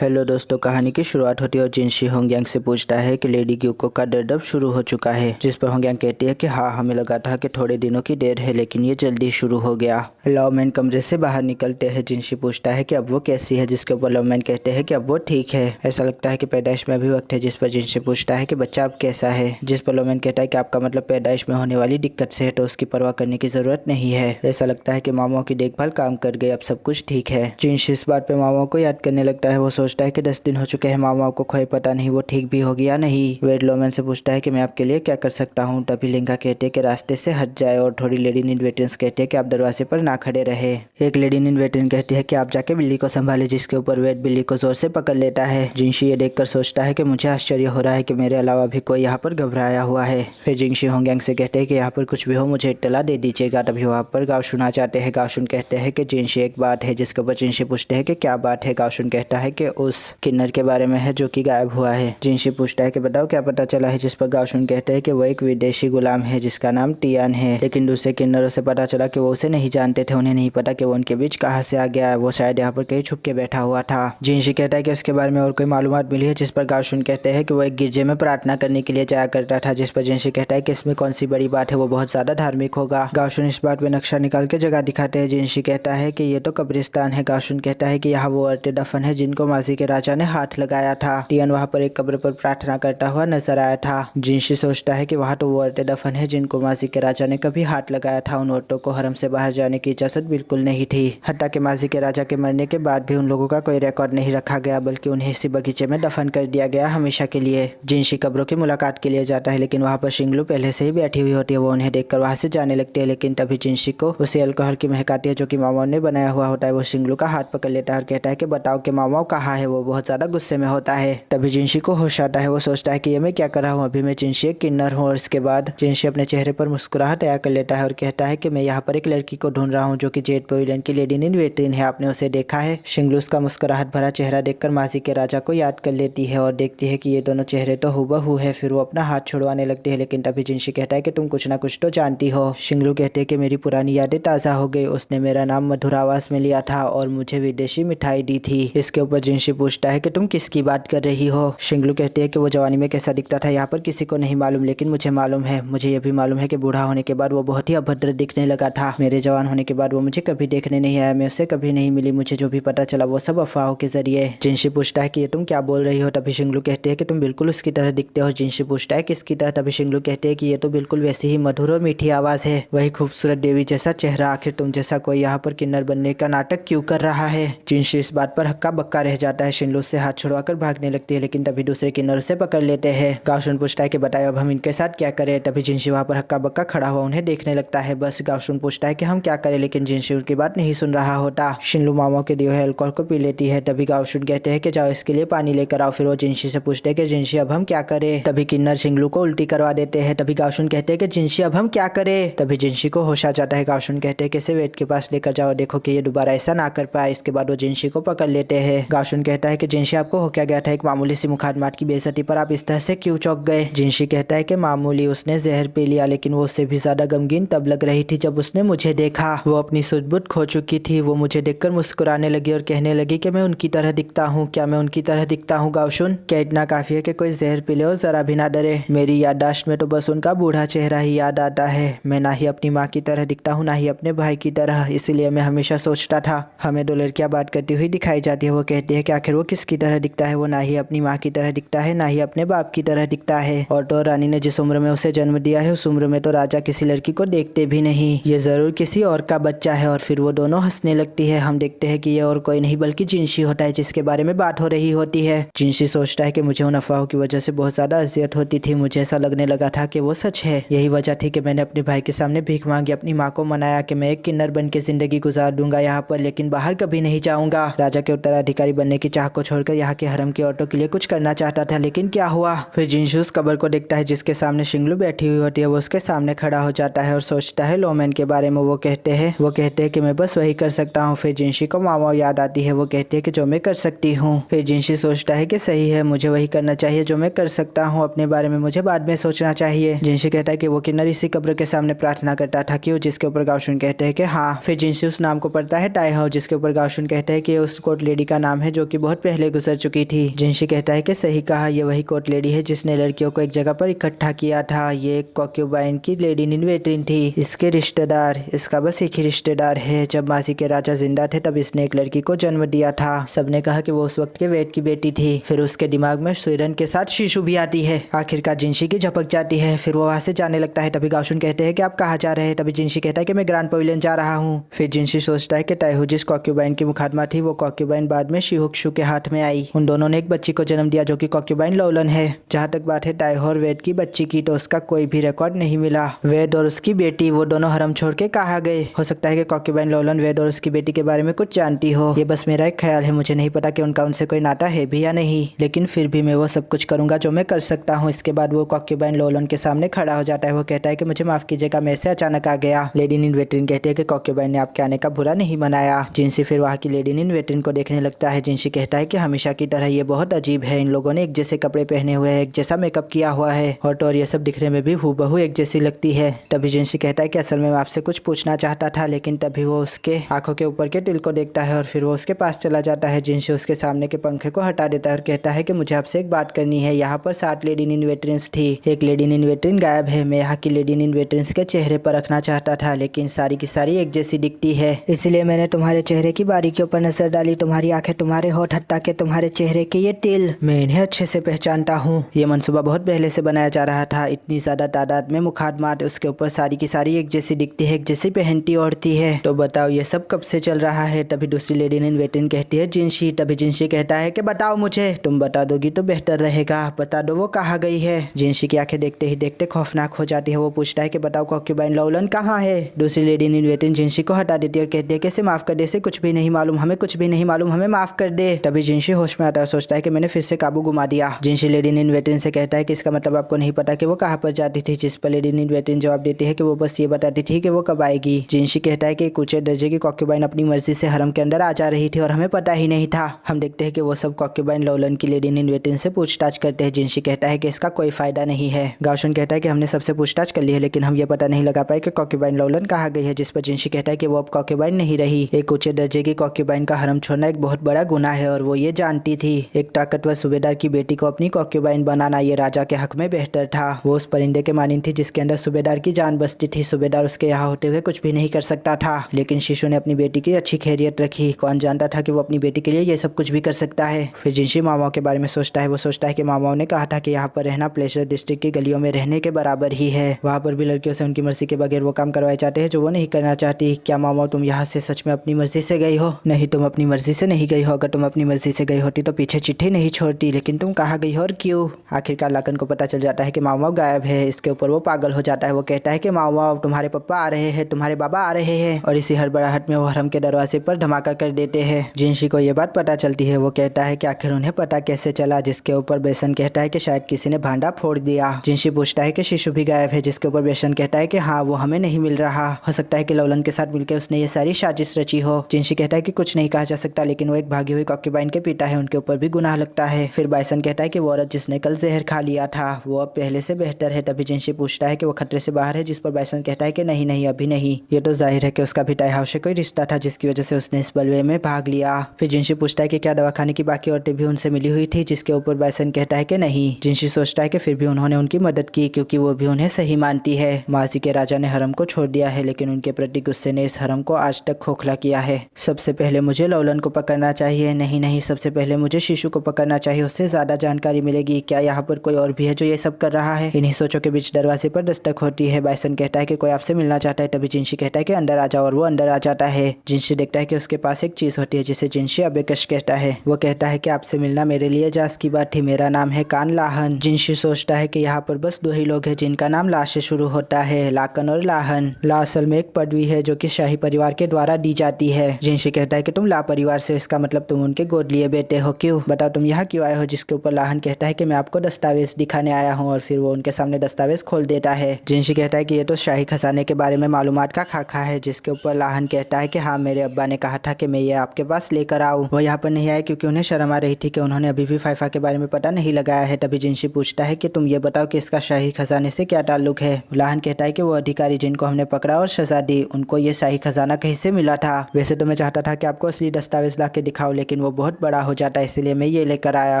Hello दोस्तों, कहानी की शुरुआत होती है और जिनशी होंगयांग से पूछता है कि लेडी ग्यूको का दर्द अब शुरू हो चुका है, जिस पर होंगयांग कहती है कि हाँ, हमें लगा था कि थोड़े दिनों की देर है, लेकिन ये जल्दी शुरू हो गया। लवमैन कमरे से बाहर निकलते हैं। जिनशी पूछता है कि अब वो कैसी है, जिसके ऊपर लवमैन कहते हैं कि अब वो ठीक है। ऐसा लगता है कि पैदाइश में अभी वक्त है, जिस पर जिनशी पूछता है कि बच्चा अब कैसा है, जिस पर लवमैन कहता है कि आपका मतलब पैदाइश में होने वाली दिक्कत से है, तो उसकी परवाह करने की जरूरत नहीं है। ऐसा लगता है कि मामाओं की देखभाल काम कर गई, अब सब कुछ ठीक है। जिनशी इस बात पे मामाओं को याद करने लगता है। वो सोचता है कि 10 दिन हो चुके हैं मामाओं को खोए, पता नहीं वो ठीक भी होगी या नहीं। वेड लोमैन से पूछता है कि मैं आपके लिए क्या कर सकता हूँ। तभी लिंगा कहते हैं कि रास्ते से हट जाए, और थोड़ी लेडी इन वेटरन्स कहते हैं कि आप दरवाजे पर ना खड़े रहे। एक लेडी इन वेटरन कहती है कि आप जाके बिल्ली को संभाले, जिसके ऊपर वेड बिल्ली को जोर से पकड़ लेता है। जिनशी ये देखकर सोचता है कि मुझे आश्चर्य हो रहा है कि मेरे अलावा भी कोई यहाँ पर घबराया हुआ है। फिर जिनशी होंगयांग से कहते हैं कि यहाँ पर कुछ भी हो मुझे इत्तला दे दीजिएगा। तभी वहाँ पर गाओशुन आ जाते हैं। गाओशुन कहते हैं कि जिनशी एक बात है, जिसके ऊपर जिनशी पूछते हैं कि क्या बात है। गाओशुन कहता है कि उस किन्नर के बारे में है जो कि गायब हुआ है। जिनशी पूछता है कि बताओ क्या पता चला है, जिस पर गाओशुन कहते हैं कि वो एक विदेशी गुलाम है जिसका नाम टियान है, लेकिन दूसरे किन्नरों से पता चला कि वो उसे नहीं जानते थे। उन्हें नहीं पता कि वो उनके बीच कहाँ से आ गया है, वो शायद यहाँ पर कहीं छुप के बैठा हुआ था। जिनशी कहता है कि उसके बारे में और कोई मालूमात मिली है, जिस पर गाओशुन कहते हैं कि वो एक गिरजे में प्रार्थना करने के लिए जाया करता था। जिस पर जिनशी कहता है कि इसमें कौन सी बड़ी बात है, वो बहुत ज्यादा धार्मिक होगा। गाओशुन इस बात में नक्शा निकाल के जगह दिखाते हैं। जिनशी कहता है कि ये तो कब्रिस्तान है। गाओशुन कहता है कि यहाँ वो औरतें दफन है जिनको माजी के राजा ने हाथ लगाया था। टियान वहाँ पर एक कब्र पर प्रार्थना करता हुआ नजर आया था। जिनशी सोचता है कि वहाँ तो वो औरतें दफन है जिनको माजी के राजा ने कभी हाथ लगाया था। उन औरतों को हरम से बाहर जाने की इजाजत बिल्कुल नहीं थी। हत्ता के माजी के राजा के मरने के बाद भी उन लोगों का कोई रिकॉर्ड नहीं रखा गया, बल्कि उन्हें इसी बगीचे में दफन कर दिया गया हमेशा के लिए। जिनशी कब्रों की मुलाकात के लिए जाता है, लेकिन वहाँ पर शिंगलू पहले से ही बैठी हुई होती है। वो उन्हें देखकर वहाँ से जाने लगती है, लेकिन तभी जिनशी को उसे अल्कोहल की महक आती है जो कि मामाओं ने बनाया हुआ होता है। वो शिंगलू का हाथ पकड़ लेता है और कहता है कि बताओ कि मामाओं कहाँ है। वो बहुत ज्यादा गुस्से में होता है। तभी जिनशी को होश आता है। वो सोचता है कि ये मैं क्या कर रहा हूँ, अभी मैं जिनशी एक किन्नर हूँ। और इसके बाद जिनशी अपने चेहरे पर मुस्कुराहट तैयार कर लेता है और कहता है कि मैं यहाँ पर एक लड़की को ढूंढ रहा हूँ जो कि जेड पवेलियन की लेडी इन वेटरन है। आपने उसे देखा है। शिंगलू उसका मुस्कुराहट भरा चेहरा देखकर माजी के राजा को याद कर लेती है और देखती है कि ये दोनों चेहरे तो हूबहू है। फिर वो अपना हाथ छुड़वाने लगती है, लेकिन तभी जिनशी कहता है कि तुम कुछ ना कुछ तो जानती हो। शिंगलू कहते हैं कि मेरी पुरानी यादें ताज़ा हो गई। उसने मेरा नाम मधुर आवाज में लिया था और मुझे विदेशी मिठाई दी थी। इसके ऊपर जिनशी पूछता है कि तुम किसकी बात कर रही हो। शिंगलू कहती है कि वो जवानी में कैसा दिखता था यहाँ पर किसी को नहीं मालूम, लेकिन मुझे मालूम है। मुझे यह भी मालूम है कि बूढ़ा होने के बाद वो बहुत ही अभद्र दिखने लगा था। मेरे जवान होने के बाद वो मुझे कभी देखने नहीं आया, मैं उससे कभी नहीं मिली। मुझे जो भी पता चला वो सब अफवाहों के जरिए। जिनशी पूछता है कि ये तुम क्या बोल रही हो। तभी शिंगलू कहते हैं कि तुम बिल्कुल उसकी तरह दिखते हो। जिनशी पूछता है किसकी तरह। तभी शिंगलू कहते हैं कि ये तो बिल्कुल वैसी ही मधुर और मीठी आवाज है, वही खूबसूरत देवी जैसा चेहरा। आखिर तुम जैसा कोई यहाँ पर किन्नर बनने का नाटक क्यों कर रहा है। जिनशी इस बात पर हक्का बक्का रह जाता है। शिंगलू से हाथ छुड़वाकर भागने लगती है, लेकिन तभी दूसरे किन्नर उसे पकड़ लेते हैं। गाओशुन पूछता है कि बताओ अब हम इनके साथ क्या करें। तभी जिनशी वहाँ पर हक्का बक्का खड़ा हुआ उन्हें देखने लगता है। बस गाओशुन पूछता है कि हम क्या करें, लेकिन जिनशी उनकी बात नहीं सुन रहा होता। शिंगलू मामाओं के दिए हुए अल्कोहल को पी लेती है। तभी गाओशुन कहते हैं कि जाओ इसके लिए पानी लेकर आओ। फिर वो जिनशी से पूछते हैं कि जिनशी अब हम क्या करें। तभी किन्नर शिंगलू को उल्टी करवा देते हैं। तभी गाओशुन कहते हैं कि जिनशी अब हम क्या करें। तभी जिनशी को होश आ जाता है। गाओशुन कहते हैं कि इसे वेट के पास लेकर जाओ, देखो कि ये दोबारा ऐसा ना कर पाए। इसके बाद वो जिनशी को पकड़ लेते हैं। गाओशुन कहता है कि जिनशी आपको हो क्या गया था, एक मामूली सी मुखादमात की बेइज्जती पर आप इस तरह से क्यों चौंक गए। जिनशी कहता है कि मामूली, उसने जहर पी लिया, लेकिन वो उससे भी ज्यादा गमगीन तब लग रही थी जब उसने मुझे देखा। वो अपनी सुध-बुध खो चुकी थी। वो मुझे देखकर मुस्कुराने लगी और कहने लगी कि मैं उनकी तरह दिखता हूँ। क्या मैं उनकी तरह दिखता हूँ गाओशुन? क्या इतना काफी है कि कोई जहर पी ले और जरा भी ना डरे? मेरी याददाश्त में तो बस उनका बूढ़ा चेहरा ही याद आता है। मैं ना ही अपनी माँ की तरह दिखता हूँ, ना ही अपने भाई की तरह। इसलिए मैं हमेशा सोचता था। हमें दो लड़कियां बात करती हुई दिखाई जाती है। वो कहती है कि आखिर वो किसकी तरह दिखता है। वो ना ही अपनी माँ की तरह दिखता है, ना ही अपने बाप की तरह दिखता है। और तो रानी ने जिस उम्र में उसे जन्म दिया है, उस उम्र में तो राजा किसी लड़की को देखते भी नहीं। ये जरूर किसी और का बच्चा है। और फिर वो दोनों हंसने लगती है। हम देखते हैं कि ये और कोई नहीं बल्कि जिनशी होता है, जिसके बारे में बात हो रही होती है। जिनशी सोचता है कि मुझे उन अफवाहों की वजह से बहुत ज्यादा अजियत होती थी। मुझे ऐसा लगने लगा था कि वो सच है। यही वजह थी कि मैंने अपने भाई के सामने भीख मांगी, अपनी माँ को मनाया कि मैं एक किन्नर बन के जिंदगी गुजार दूंगा यहाँ पर, लेकिन बाहर कभी नहीं जाऊंगा। राजा के उत्तराधिकारी बनने की चाह को छोड़कर यहाँ के हरम की औरतों के लिए कुछ करना चाहता था, लेकिन क्या हुआ। फिर जिनशी उस कब्र को देखता है जिसके सामने शिंगलू बैठी हुई होती है। वो उसके सामने खड़ा हो जाता है और सोचता है लोमैन के बारे में। वो कहते हैं कि मैं बस वही कर सकता हूँ। फिर जिनशी को मामा याद आती है। वो कहती है कि जो मैं कर सकती हूँ। फिर जिनशी सोचता है कि सही है, मुझे वही करना चाहिए जो मैं कर सकता हूँ। अपने बारे में मुझे बाद में सोचना चाहिए। जिनशी कहता है कि वो किन्नर इसी कब्र के सामने प्रार्थना करता था क्यों, जिसके ऊपर गाओशुन कहते हैं कि हाँ। फिर जिनशी उस नाम को पढ़ता है टाइहाओ, जिसके ऊपर गाओशुन कहते हैं कि उस कोर्ट लेडी का नाम है जो कि बहुत पहले गुजर चुकी थी। जिनशी कहता है कि सही कहा, ये वही कोर्ट लेडी है जिसने लड़कियों को एक जगह पर इकट्ठा किया था। ये एक कॉक्यूबाइन की लेडी इन वेटिंग थी। इसके रिश्तेदार, इसका बस एक ही रिश्तेदार है। जब मासी के राजा जिंदा थे तब इसने एक लड़की को जन्म दिया था। सबने कहा कि वो उस वक्त के वेट की बेटी थी। फिर उसके दिमाग में सुरन के साथ शीशु भी आती है। आखिरकार जिनशी की झपक जाती है। फिर वो वहां से जाने लगता है। तभी गाओशुन कहते हैं कि आप कहाँ जा रहे हैं। तभी जिनशी कहता है कि मैं ग्रैंड पवेलियन जा रहा हूँ। फिर जिनशी सोचता है कि ताइहू जिस कॉक्यूबाइन की मुखादमा थी वो कॉक्यूबाइन बाद में शिहुक्शु के हाथ में आई। उन दोनों ने एक बच्ची को जन्म दिया जो कि कॉक्यूबाइन लोलन है। जहाँ तक बात है ताइहू और वेद की बच्ची की, तो उसका कोई भी रिकॉर्ड नहीं मिला। वेद और उसकी बेटी वो दोनों हरम छोड़ के कहाँ गए। हो सकता है कि कॉक्यूबाइन लोलन वेद और उसकी बेटी के बारे में कुछ जानती हो। ये बस मेरा एक ख्याल है। मुझे नहीं पता कि उनका उनसे कोई नाता है भी या नहीं, लेकिन फिर भी मैं वो सब कुछ करूंगा जो मैं कर सकता हूँ। इसके बाद वो कॉक्यूबाइन लोलन के सामने खड़ा हो जाता है। वो कहता है कि मुझे माफ कीजिएगा, मैं से अचानक आ गया। लेडी इन वेटिंग कहती है कि कॉक्यूबाइन ने आपके आने का बुरा नहीं मनाया। जिनसी फिर वहाँ की लेडी इन वेटिंग को देखने लगता है। जिनसी कहता है कि हमेशा की तरह ये बहुत अजीब है। इन लोगों ने एक जैसे कपड़े पहने हुए हैं, एक जैसा मेकअप किया हुआ है और ये सब दिखने में भी हूबहू एक जैसी लगती है। तभी जिनसी कहता है कि असल में मैं आपसे कुछ पूछना चाहता था, लेकिन तभी वो उसके आंखों के ऊपर के तिल को देखता है और फिर वो उसके पास चला जाता है। जिनसी उसके सामने के पंखे को हटा देता है और कहता है कि मुझे आपसे एक बात करनी है। यहाँ पर 7 लेडी इन वेटरन्स थी, एक लेडी इन वेटरन गायब है। मैं यहाँ की लेडी इन वेटरन्स के चेहरे पर रखना चाहता था, लेकिन सारी की सारी एक जैसी दिखती है। इसलिए मैंने तुम्हारे चेहरे की बारीकियों पर नजर डाली। तुम्हारी आंखें, तुम्हारे होठ, हत्ता के तुम्हारे चेहरे के ये तिल, मैं इन्हें अच्छे से पहचानता हूँ। ये मंसूबा बहुत पहले से बनाया जा रहा था। इतनी ज्यादा तादाद में मुखादमात, उसके ऊपर सारी की सारी एक जैसी दिखती है, एक जैसी पहनती ओढ़ती है। तो बताओ ये सब कब से चल रहा है। तभी दूसरी लेडी इन वेटिंग कहती है जिनशी। तभी जिनशी कहता है कि बताओ मुझे, तुम बता दोगी तो बेहतर रहेगा। बता दो वो कहाँ गई है। जिनशी की आंखें देखते ही देखते खौफनाक हो जाती है। वो पूछता है कि बताओ कॉक्यूबाइन लोलन कहाँ है। दूसरी लेडी इन वेटिंग जिनशी को हटा देती है और कहती है कि इसे माफ कर दे, इसे कुछ भी नहीं मालूम, हमें कुछ भी नहीं मालूम, हमें माफ कर दे। तभी जिनशी होश में आता है और सोचता है कि मैंने फिर से काबू घुमा दिया। जिनशी लेडी इन वेटिंग से कहता है कि इसका मतलब आपको नहीं पता कि वो कहाँ पर जाती थी। जिस पर लेडी इन वेटिंग जवाब देती है कि वो बस ये बताती थी कि वो कब आएगी। जिनशी कहता है कि एक ऊंचे दर्जे की कॉक्यूबाइन अपनी मर्जी से हरम के अंदर आ जा रही थी और हमें पता ही नहीं था। हम देखते हैं कि वो सब कॉक्यूबाइन लोलन की लेडी इन वेटिंग से पूछताछ करते हैं। जिनशी कहता है कि इसका कोई फायदा नहीं है। गाओशुन कहता है कि हमने सबसे पूछताछ कर ली है, लेकिन हम ये पता नहीं लगा पाए कि कॉक्यूबाइन लोलन कहाँ गई है। जिस पर जिनशी कहता है कि वो अब कॉक्यूबाइन नहीं रही। एक ऊंचे दर्जे की कॉक्यूबाइन का हरम छोड़ना एक बहुत बड़ा गुनाह है और वो ये जानती थी। एक ताकतवर सूबेदार की बेटी को अपनी कॉक्यूबाइन बनाना ये राजा के हक में बेहतर था। वो उस परिंदे के मानिंद थी जिसके अंदर सूबेदार की जान बसती थी। सूबेदार उसके यहाँ होते हुए कुछ भी नहीं कर सकता था, लेकिन शिशु ने अपनी बेटी की अच्छी खैरियत रखी। कौन जानता था कि वो अपनी बेटी के लिए ये सब कुछ भी कर सकता है। फिर जिनशी मामाओं के बारे में सोचता है। वो सोचता है कि मामाओं ने कहा था कि यहाँ पर रहना प्लेजर डिस्ट्रिक्ट की गलियों में रहने के बराबर ही है। वहाँ पर भी लड़कियों से उनकी मर्जी के बगैर वो काम करवाए जाते हैं जो वो नहीं करना चाहती। क्या मामाओं तुम यहाँ से सच में अपनी मर्जी से गई हो? नहीं, तुम अपनी मर्जी से नहीं गई हो। अगर तुम अपनी मर्जी से गई होती तो पीछे चिट्ठी नहीं छोड़ती, लेकिन तुम कहाँ गई हो और क्यों? आखिरकार लाकन को पता चल जाता है कि मामाओं गायब है। इसके ऊपर वो पागल हो जाता है। वो कहता है कि मामाओं तुम्हारे पापा आ रहे हैं, तुम्हारे बाबा आ रहे हैं, और इसी हड़बड़ाहट में वो हरम के दरवाजे पर धमाका कर देते हैं। जिनशी को ये बात पता चलती है। वो कहता है कि आखिर उन्हें पता कैसे चला। जिसके ऊपर बेसन कहता है कि शायद किसी ने भांडा फोड़ दिया। जिनशी पूछता है कि शिशु भी गायब है। जिसके ऊपर बेसन कहता है कि हाँ, वो हमें नहीं मिल रहा। हो सकता है कि लोलन के साथ मिलकर उसने ये सारी साजिश रची हो। जिनशी कहता है कि कुछ नहीं कहा जा सकता, लेकिन वो एक भागी हुई कॉक्यूबाइन के पिता है, उनके ऊपर भी गुनाह लगता है। फिर बाइसन कहता है कि वो औरत जिसने कल जहर खा लिया था वो अब पहले से बेहतर है। तभी जिनशी पूछता है कि वो खतरे से बाहर है। जिस पर बाइसन कहता है कि नहीं नहीं, अभी नहीं। ये तो जाहिर है कि उसका भी टाई हाउस से कोई रिश्ता था जिसकी वजह से उसने इस बलवे में भाग लिया। फिर जिनशी पूछता है कि क्या दवाखाने की बाकी औरतें भी उनसे मिली हुई थी। जिसके ऊपर बाइसन कहता है कि नहीं। जिनशी सोचता है कि फिर भी उन्होंने उनकी मदद की क्योंकि वो भी उन्हें सही मानती है। माजी के राजा ने हरम को छोड़ दिया है, लेकिन उनके प्रति गुस्से ने इस हरम को आज तक खोखला किया है। सबसे पहले मुझे लोलन को पकड़ना चाहिए। नहीं नहीं, सबसे पहले मुझे शिशु को पकड़ना चाहिए, उससे ज्यादा जानकारी मिलेगी। क्या यहाँ पर कोई और भी है जो ये सब कर रहा है? इन्हीं सोचों के बीच दरवाजे पर दस्तक होती है। बाइसन कहता है कि कोई आपसे मिलना चाहता है। तभी जिनशी कहता है कि अंदर आ जाओ, और वो अंदर आ जाता है। जिनशी देखता है कि उसके पास एक चीज होती है जिसे जिनशी अबेकश कहता है। वो कहता है कि आपसे मिलना मेरे लिए जास की बात थी। मेरा नाम है कान लाहन। जिनशी सोचता है कि यहाँ पर बस 2 ही लोग हैं जिनका नाम ला से शुरू होता है, लाकन और लाहन। ला असल में एक पदवी है जो कि शाही परिवार के द्वारा दी जाती है। जिनशी कहता है कि तुम ला परिवार से, इसका मतलब तुम उनके गोद लिए बेटे हो। क्यों? बताओ तुम यहाँ क्यों आए हो? जिसके ऊपर लाहन कहता है कि मैं आपको दस्तावेज दिखाने आया हूँ, और फिर वो उनके सामने दस्तावेज खोल देता है। जिनशी कहता है कि ये तो शाही खजाने के बारे में मालूमात का खाका है। जिसके ऊपर लाहन कहता है कि हाँ, मेरे अब्बा ने कहा था कि मैं ये आपके पास लेकर आऊँ। वो यहाँ पर नहीं आए क्योंकि उन्हें शर्म आ रही थी कि उन्होंने अभी भी फाइफा के बारे में पता नहीं लगाया है। तभी जिनशी पूछता है कि तुम ये बताओ कि इसका शाही खजाने से क्या ताल्लुक है? लाहन कहता है कि वो अधिकारी जिनको हमने पकड़ा और सजा दी, उनको ये शाही खजाना कहीं से मिला था। वैसे तो मैं चाहता था कि आपको असली दस्तावेज ला के दिखाऊं, लेकिन लेकिन वो बहुत बड़ा हो जाता है, इसलिए मैं ये लेकर आया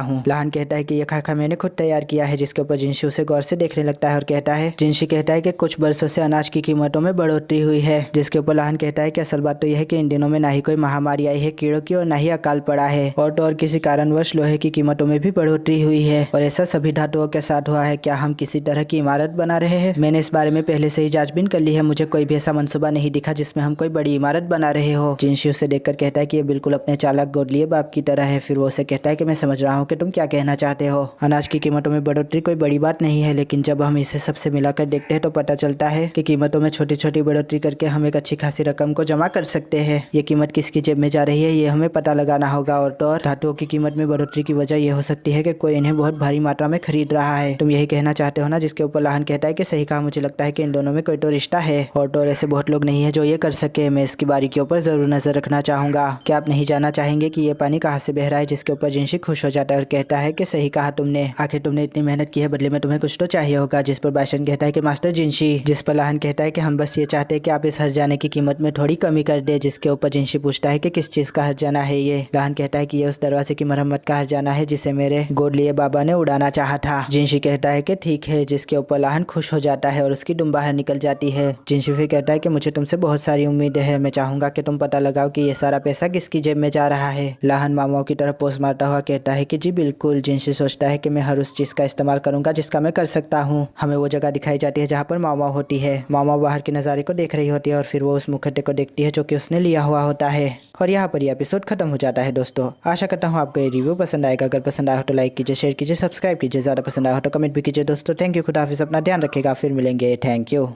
हूँ। लाहन कहता है कि ये खाका मैंने खुद तैयार किया है, जिसके ऊपर जिनशी उसे गौर से देखने लगता है और कहता है, जिनशी कहता है कि कुछ बरसों से अनाज की कीमतों में बढ़ोतरी हुई है, जिसके ऊपर लाहन कहता है कि असल बात तो यह है कि इन दिनों में ना ही कोई महामारी आई है कीड़ों की और ना ही अकाल पड़ा है, और किसी कारणवश लोहे की कीमतों में भी बढ़ोतरी हुई है, और ऐसा सभी धातुओं के साथ हुआ है। क्या हम किसी तरह की इमारत बना रहे हैं? मैंने इस बारे में पहले से ही जांचबीन कर ली है, मुझे कोई भी ऐसा मंसूबा नहीं दिखा जिसमें हम कोई बड़ी इमारत बना रहे हो। जिनशी उसे देखकर कहता है कि ये बिल्कुल अपने चालाक गोदलिए बाप की तरह है। फिर वो उसे कहता है कि मैं समझ रहा हूँ कि तुम क्या कहना चाहते हो। अनाज की कीमतों में बढ़ोतरी कोई बड़ी बात नहीं है, लेकिन जब हम इसे सबसे मिलाकर देखते हैं तो पता चलता है कि कीमतों में छोटी छोटी बढ़ोतरी करके हम एक अच्छी खासी रकम को जमा कर सकते हैं। ये कीमत किसकी जेब में जा रही है ये हमें पता लगाना होगा, और तो और धातुओं की कीमत में बढ़ोतरी की वजह यह हो सकती है कि कोई इन्हें बहुत भारी मात्रा में खरीद रहा है। तुम यही कहना चाहते हो ना? जिसके ऊपर लाहन कहता है कि सही कहा, मुझे लगता है कि इन दोनों में कोई तो रिश्ता है, और तो ऐसे बहुत लोग नहीं है जो ये कर सके। मैं इसकी बारीकियों पर जरूर नजर रखना चाहूंगा। क्या आप नहीं जानना चाहेंगे कि ये पानी कहाँ से बह रहा है? जिसके ऊपर जिनशी खुश हो जाता है और कहता है कि सही कहा तुमने, आखिर तुमने इतनी मेहनत की है, बदले में तुम्हें कुछ तो चाहिए होगा। जिस पर बाइसन कहता है कि मास्टर जिनशी। जिस पर लाहन कहता है कि हम बस ये चाहते हैं कि आप इस हर जाने की कीमत में थोड़ी कमी कर दे। जिसके ऊपर जिनशी पूछता है कि किस चीज का हर जाना है ये? लाहन कहता है कि ये उस दरवाजे की मरम्मत का हर जाना है जिसे मेरे गोद लिए बाबा ने उड़ाना चाहा था। जिनशी कहता है कि ठीक है, जिसके ऊपर लाहन खुश हो जाता है और उसकी दुम बाहर निकल जाती है। जिनशी फिर कहता है कि मुझे तुमसे बहुत सारी उम्मीदें हैं, मैं चाहूंगा कि तुम पता लगाओ कि ये सारा पैसा किसकी जेब में जा रहा है। लाहन मामाओं की तरफ पोस मारता हुआ कहता है कि जी बिल्कुल। जिनशी सोचता है कि मैं हर उस चीज का इस्तेमाल करूंगा जिसका मैं कर सकता हूँ। हमें वो जगह दिखाई जाती है जहाँ पर मामा होती है। मामा बाहर के नज़ारे को देख रही होती है और फिर वो उस मुखट्टे को देखती है जो कि उसने लिया हुआ होता है। और यहाँ पर ये एपिसोड खत्म हो जाता है। दोस्तों आशा करता हूँ आपको ये रिव्यू पसंद आएगा। अगर पसंद आया हो तो लाइक कीजिए, शेयर कीजिए, सब्सक्राइब कीजिए। ज़्यादा पसंद आया हो तो कमेंट भी कीजिए। दोस्तों थैंक यू, खुदा हाफिज़, अपना ध्यान रखिएगा, फिर मिलेंगे। Thank you.